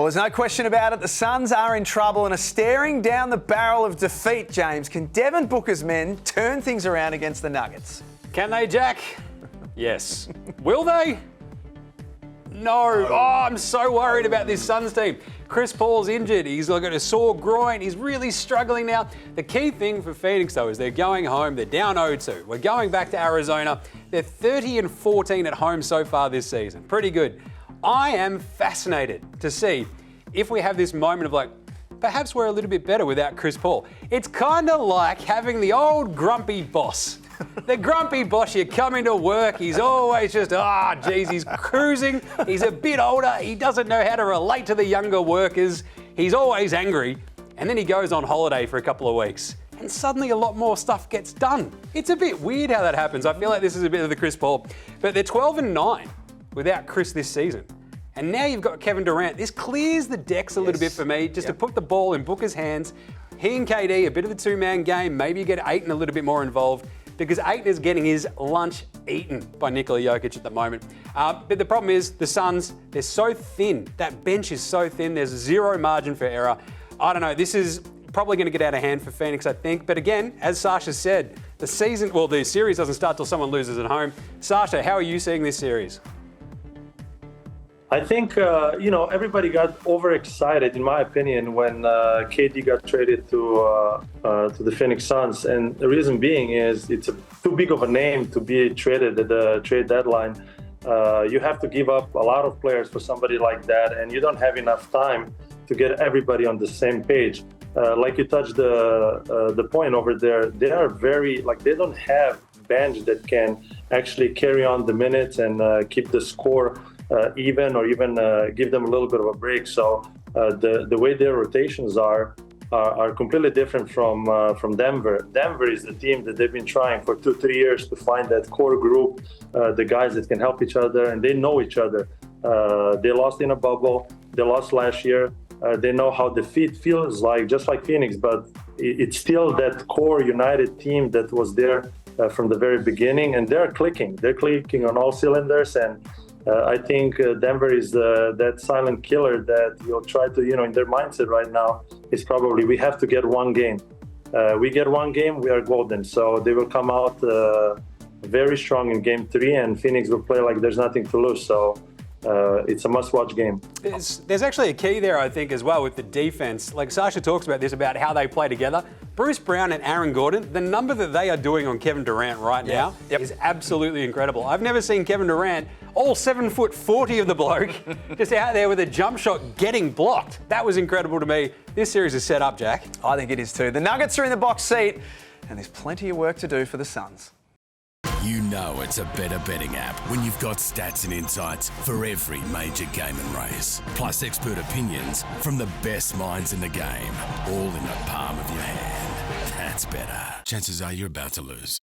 there's no question about it. The Suns are in trouble and are staring down the barrel of defeat, James. Can Devin Booker's men turn things around against the Nuggets? Can they, Jack? Yes. Will they? No. Oh, I'm so worried about this Suns team. Chris Paul's injured. He's got a sore groin. He's really struggling now. The key thing for Phoenix, though, is they're going home. They're down 0-2. We're going back to Arizona. They're 30-14 at home so far this season. Pretty good. I am fascinated to see if we have this moment of like, perhaps we're a little bit better without Chris Paul. It's kind of like having the old grumpy boss. The grumpy boss, you come into work, he's always just, he's cruising, he's a bit older, he doesn't know how to relate to the younger workers, he's always angry, and then he goes on holiday for a couple of weeks, and suddenly a lot more stuff gets done. It's a bit weird how that happens. I feel like this is a bit of the Chris Paul, but they're 12-9 without Chris this season. And now you've got Kevin Durant. This clears the decks a little bit for me, just to put the ball in Booker's hands. He and KD, a bit of a two-man game. Maybe you get Ayton a little bit more involved, because Ayton is getting his lunch eaten by Nikola Jokic at the moment. But the problem is the Suns, they're so thin. That bench is so thin. There's zero margin for error. I don't know. This is probably going to get out of hand for Phoenix, I think. But again, as Sasha said, the series doesn't start till someone loses at home. Sasha, how are you seeing this series? I think, everybody got overexcited, in my opinion, when KD got traded to the Phoenix Suns. And the reason being is it's too big of a name to be traded at the trade deadline. You have to give up a lot of players for somebody like that, and you don't have enough time to get everybody on the same page. Like you touched the point over there, they are they don't have bench that can actually carry on the minutes and keep the score even, or even give them a little bit of a break. So the way their rotations are completely different from Denver. Denver is the team that they've been trying for 2-3 years to find that core group, the guys that can help each other, and they know each other. They lost in a bubble. They lost last year. They know how defeat feels like, just like Phoenix, but it's still that core united team that was there from the very beginning, and they're clicking. They're clicking on all cylinders, and I think Denver is that silent killer that you'll try to, in their mindset right now is probably we have to get one game. We get one game, we are golden. So they will come out very strong in game 3, and Phoenix will play like there's nothing to lose. So it's a must-watch game. There's actually a key there, I think, as well with the defense. Like Sasha talks about this, about how they play together. Bruce Brown and Aaron Gordon, the number that they are doing on Kevin Durant right now is absolutely incredible. I've never seen Kevin Durant, all 7'40" of the bloke, just out there with a jump shot getting blocked. That was incredible to me. This series is set up, Jack. I think it is too. The Nuggets are in the box seat, and there's plenty of work to do for the Suns. You know it's a better betting app when you've got stats and insights for every major game and race. Plus expert opinions from the best minds in the game, all in the palm of your hand. That's better. Chances are you're about to lose.